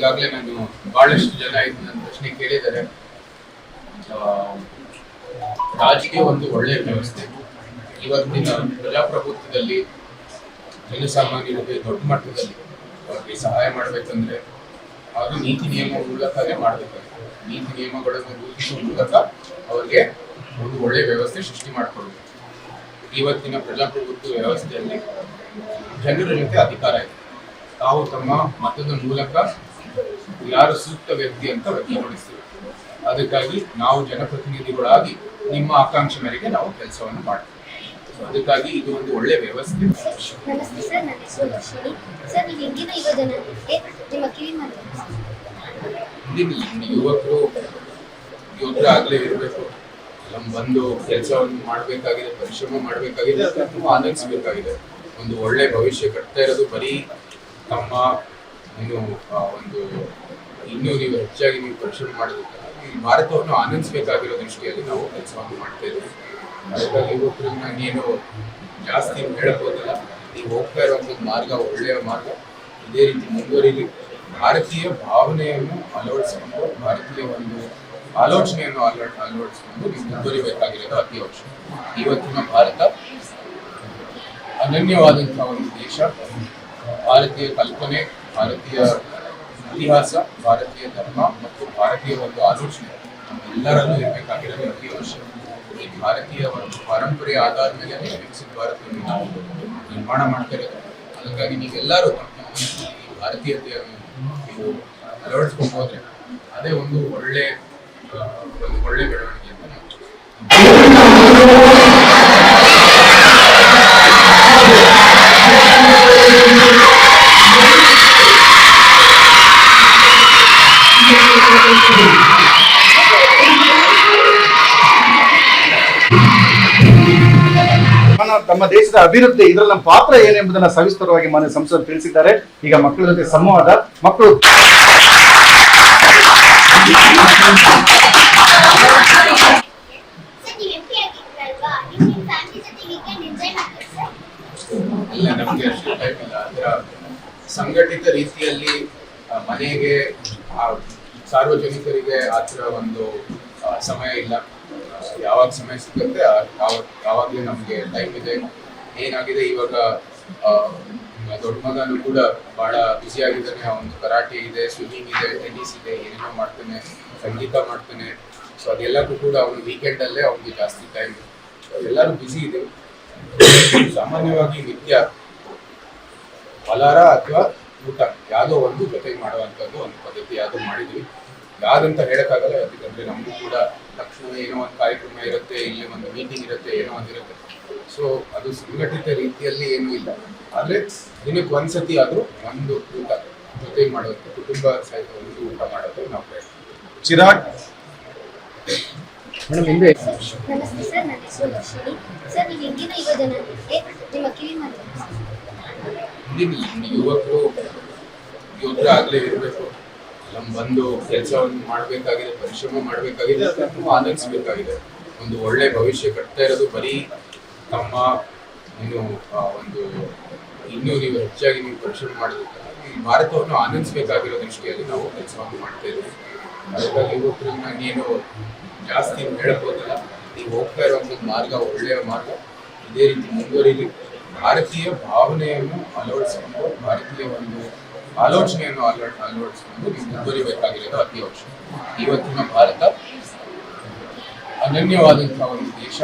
ಈಗಾಗಲೇ ನಾನು ಬಹಳಷ್ಟು ಜನ ಇದು ನನ್ನ ಪ್ರಶ್ನೆ ಕೇಳಿದ್ದಾರೆ. ರಾಜಕೀಯ ಒಂದು ಒಳ್ಳೆಯ ವ್ಯವಸ್ಥೆ. ಇವತ್ತಿನ ಪ್ರಜಾಪ್ರಭುತ್ವದಲ್ಲಿ ಜನಸಾಮಾನ್ಯರಿಗೆ ದೊಡ್ಡ ಮಟ್ಟದಲ್ಲಿ ಅವ್ರಿಗೆ ಸಹಾಯ ಮಾಡಬೇಕಂದ್ರೆ ಅದು ನೀತಿ ನಿಯಮ ಮೂಲಕವೇ ಮಾಡಬೇಕಾಗುತ್ತೆ. ನೀತಿ ನಿಯಮಗಳನ್ನು ರೂಪಿಸುವ ಮೂಲಕ ಅವ್ರಿಗೆ ಒಂದು ಒಳ್ಳೆಯ ವ್ಯವಸ್ಥೆ ಸೃಷ್ಟಿ ಮಾಡಿಕೊಡ್ಬೇಕು. ಇವತ್ತಿನ ಪ್ರಜಾಪ್ರಭುತ್ವ ವ್ಯವಸ್ಥೆಯಲ್ಲಿ ಜನರ ಜೊತೆ ಅಧಿಕಾರ ಇದೆ. ತಾವು ತಮ್ಮ ಮತದ ಮೂಲಕ ಯಾರು ಸೂಕ್ತ ವ್ಯಕ್ತಿ ಅಂತ ವ್ಯಕ್ತಪಡಿಸ್ತೀವಿ. ಅದಕ್ಕಾಗಿ ನಾವು ಜನಪ್ರತಿನಿಧಿಗಳಾಗಿ ನಿಮ್ಮ ಆಕಾಂಕ್ಷೆ ಮೇರೆಗೆ ನಾವು ಕೆಲಸವನ್ನು ಮಾಡ್ತೀವಿ. ಅದಕ್ಕಾಗಿ ಇದು ಒಂದು ಒಳ್ಳೆ ವ್ಯವಸ್ಥೆ. ನಮಸ್ತೆ ಸರ್, ನನ್ನ ಹೆಸರು ದರ್ಶಿನಿ. ಸರ್, ನೀವು ಇಂದಿನ ಯುವ ಜನತೆಗೆ ನಿಮ್ಮ ಕಿವಿ ಮಾತು. ಯುವಕರಾಗಲೇ ಇರಬೇಕು. ನಮ್ಮ ಬಂದು ಕೆಲಸವನ್ನು ಮಾಡಬೇಕಾಗಿದೆ, ಪರಿಶ್ರಮ ಮಾಡಬೇಕಾಗಿದೆ, ತುಂಬ ಆನಂದಿಸಬೇಕಾಗಿದೆ. ಒಂದು ಒಳ್ಳೆ ಭವಿಷ್ಯ ಕಟ್ತಾ ಇರೋದು ಬರೀ ತಮ್ಮ ಒಂದು ಇನ್ನೂ ನೀವು ಹೆಚ್ಚಾಗಿ ನೀವು ಪರಿಶ್ರಮ ಮಾಡಬೇಕು. ಈ ಭಾರತವನ್ನು ಆನಂದಿಸಬೇಕಾಗಿರೋ ದೃಷ್ಟಿಯಲ್ಲಿ ನಾವು ಕೆಲಸವನ್ನು ಮಾಡ್ತಾ ಇದ್ದೀವಿ. ಅದಕ್ಕಾಗಿ ಯುವಕರಿಗೆ ನಾನೇನು ಜಾಸ್ತಿ ಹೇಳಬಹುದಿಲ್ಲ. ನೀವು ಹೋಗ್ತಾ ಇರುವಂಥದ್ದು ಮಾರ್ಗ ಒಳ್ಳೆಯ ಮಾರ್ಗ. ಇದೇ ರೀತಿ ಮುಂದುವರಿಲಿ. ಭಾರತೀಯ ಭಾವನೆಯನ್ನು ಅಳವಡಿಸಿಕೊಂಡು, ಭಾರತೀಯ ಒಂದು ಆಲೋಚನೆಯನ್ನು ಅಳವಡಿಸಿಕೊಂಡು ನೀವು ಮುಂದುವರಿಬೇಕಾಗಿರೋದು ಅತಿ ಅವಶ್ಯಕ. ಇವತ್ತಿನ ಭಾರತ ಅನನ್ಯವಾದಂತಹ ಒಂದು ದೇಶ. ಭಾರತೀಯ ಕಲ್ಪನೆ, ಭಾರತೀಯ ಇತಿಹಾಸ, ಭಾರತೀಯ ಧರ್ಮ ಮತ್ತು ಭಾರತೀಯ ಒಂದು ಆಲೋಚನೆ ಎಲ್ಲರಲ್ಲೂ ಇರಬೇಕಾಗಿರೋದು ಅತಿ ಅವಶ್ಯಕ. ಈ ಭಾರತೀಯ ಒಂದು ಪರಂಪರೆಯ ಆಧಾರದ ಮೇಲೆ ವಿಕಸಿತ ಭಾರತವನ್ನು ನಾವು ನಿರ್ಮಾಣ ಮಾಡ್ತಾ ಇರೋದು. ಅದಕ್ಕಾಗಿ ನೀವೆಲ್ಲರೂ ಈ ಭಾರತೀಯತೆಯನ್ನು ನೀವು ಅಳವಡಿಸ್ಕೊಂಡು ಹೋದ್ರೆ ಅದೇ ಒಂದು ಒಳ್ಳೆ ಬೆಳವಣಿಗೆ ಅಂತ ನಮ್ಮ ದೇಶದ ಅಭಿವೃದ್ಧಿ ಇದರಲ್ಲಿ ನಮ್ಮ ಪಾತ್ರ ಏನೆಂಬುದನ್ನು ಸವಿಸ್ತರವಾಗಿ ಮಾನ್ಯ ಸಂಸದರು ತಿಳಿಸಿದ್ದಾರೆ. ಈಗ ಮಕ್ಕಳ ಜೊತೆ ಸಂವಾದ. ಮಕ್ಕಳು ಇಲ್ಲ, ನಮಗೆ ಅಷ್ಟು ಟೈಮ್ ಇಲ್ಲ. ಅದರ ಸಂಘಟಿತ ರೀತಿಯಲ್ಲಿ ಮನೆಗೆ ಸಾರ್ವಜನಿಕರಿಗೆ ಆ ಥರ ಒಂದು ಸಮಯ ಇಲ್ಲ. ಯಾವಾಗ ಸಮಯ ಸಿಗುತ್ತೆ ಯಾವಾಗಲೇ ನಮಗೆ ಟೈಮ್ ಇದೆ. ಏನಾಗಿದೆ ಇವಾಗ ದೊಡ್ಡ ಮಗನೂ ಕೂಡ ಬಹಳ ಬ್ಯುಸಿ ಆಗಿದ್ದಾನೆ. ಅವನು ಕರಾಟೆ ಇದೆ, ಸ್ವಿಮ್ಮಿಂಗ್ ಇದೆ, ಟೆನ್ನಿಸ್ ಇದೆ, ಏನೇನೋ ಮಾಡ್ತಾನೆ, ಸಂಗೀತ ಮಾಡ್ತಾನೆ. ಸೊ ಅದೆಲ್ಲಕ್ಕೂ ಕೂಡ ಅವನು ವೀಕೆಂಡಲ್ಲೇ ಅವನಿಗೆ ಜಾಸ್ತಿ ಟೈಮ್. ಎಲ್ಲರೂ ಬ್ಯುಸಿ ಇದೆ. ಸಾಮಾನ್ಯವಾಗಿ ನಿತ್ಯ ಫಲಾರ ಅಥವಾ ಊಟ ಯಾವುದೋ ಒಂದು ಜೊತೆಗೆ ಮಾಡುವಂಥದ್ದು ಒಂದು ಪದ್ಧತಿ ಯಾವುದೋ ಮಾಡಿದ್ವಿ. ಯಾವ್ದಂತ ಹೇಳಕ್ಕಾಗಲ್ಲ. ಯಾಕಂದ್ರೆ ನಮಗೂ ಕೂಡ ತಕ್ಷಣ ಏನೋ ಒಂದು ಕಾರ್ಯಕ್ರಮ ಇರುತ್ತೆ, ಇಲ್ಲಿ ಒಂದು ಮೀಟಿಂಗ್ ಇರುತ್ತೆ, ಏನೋ ಒಂದಿರುತ್ತೆ. ಸೊ ಅದು ಸಂಘಟಿತ ರೀತಿಯಲ್ಲಿ ಏನೂ ಇಲ್ಲ. ಆದರೆ ದಿನಕ್ಕೆ ಒಂದ್ಸತಿ ಆದರೂ ಒಂದು ಊಟ ಜೊತೆಗೆ ಮಾಡೋದು, ಕುಟುಂಬ ಸಹಿತ ಒಂದು ಊಟ ಮಾಡೋದು ನಾವು ಪ್ರಯತ್ನ. ಚಿರಾಗ್ ಮೇಡಮ್ ಹಿಂದೆ. ನಮಸ್ತೆ ಸರ್, ನನ್ನ ಹೆಸರು ದರ್ಶಿನಿ. ಸರ್, ನೀವು ಇಂದಿನ ಯುವ ಜನತೆಗೆ ನಿಮ್ಮ ಕಿವಿ ಮಾತು. ಯುವಕರಾಗಲೇ ಇರಬೇಕು. ನಮ್ಮ ಬಂದು ಕೆಲಸವನ್ನು ಮಾಡಬೇಕಾಗಿದೆ, ಪರಿಶ್ರಮ ಮಾಡಬೇಕಾಗಿದೆ, ತುಂಬ ಆನಂದಿಸಬೇಕಾಗಿದೆ. ಒಂದು ಒಳ್ಳೆ ಭವಿಷ್ಯ ಕಟ್ತಾ ಇರೋದು ಬರೀ ತಮ್ಮ ಒಂದು ಇನ್ನೂ ನೀವು ಹೆಚ್ಚಾಗಿ ನೀವು ಪರಿಶ್ರಮ ಮಾಡಬೇಕು. ಈ ಭಾರತವನ್ನು ಆನಂದಿಸಬೇಕಾಗಿರೋ ದೃಷ್ಟಿಯಲ್ಲಿ ನಾವು ಕೆಲಸವನ್ನು ಮಾಡ್ತಾ ಇದ್ದೀವಿ. ಅದಕ್ಕಾಗಿ ಯುವಕರಿಗೆ ನಾನೇನು ಜಾಸ್ತಿ ಹೇಳಬಹುದಿಲ್ಲ. ನೀವು ಹೋಗ್ತಾ ಇರುವಂಥದ್ದು ಮಾರ್ಗ ಒಳ್ಳೆಯ ಮಾರ್ಗ. ಇದೇ ರೀತಿ ಮುಂದುವರಿಲಿ. ಭಾರತೀಯ ಭಾವನೆಯನ್ನು ಅಳವಡಿಸಿಕೊಂಡು, ಭಾರತೀಯ ಒಂದು ಆಲೋಚನೆಯನ್ನು ಅಳವಡಿಸಿಕೊಂಡು ನೀವು ಮುಂದುವರಿಬೇಕಾಗಿರೋದು ಅತಿ ಅವಶ್ಯಕ. ಇವತ್ತಿನ ಭಾರತ ಅನನ್ಯವಾದಂತಹ ಒಂದು ದೇಶ.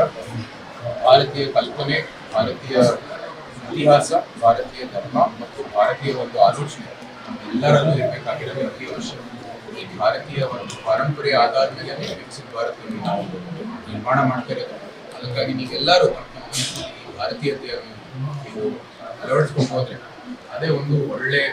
ಭಾರತೀಯ ಕಲ್ಪನೆ, ಭಾರತೀಯ ಇತಿಹಾಸ, ಭಾರತೀಯ ಧರ್ಮ ಮತ್ತು ಭಾರತೀಯ ಒಂದು ಆಲೋಚನೆ ಎಲ್ಲರಲ್ಲೂ ಇರಬೇಕಾಗಿರೋದು ಅತಿ ಅವಶ್ಯಕ. ಈ ಭಾರತೀಯ ಒಂದು ಪರಂಪರೆಯ ಆಧಾರದ ಮೇಲೆ ವಿಕಸಿತ ಭಾರತವನ್ನು ನಾವು ನಿರ್ಮಾಣ ಮಾಡ್ತಾ ಇರೋದು. ಅದಕ್ಕಾಗಿ ನೀವೆಲ್ಲರೂ ಈ ಭಾರತೀಯತೆಯನ್ನು ನೀವು ಅಳವಡಿಸ್ಕೊಂಡು ಹೋದ್ರೆ ಅದೇ ಒಂದು ಒಳ್ಳೆ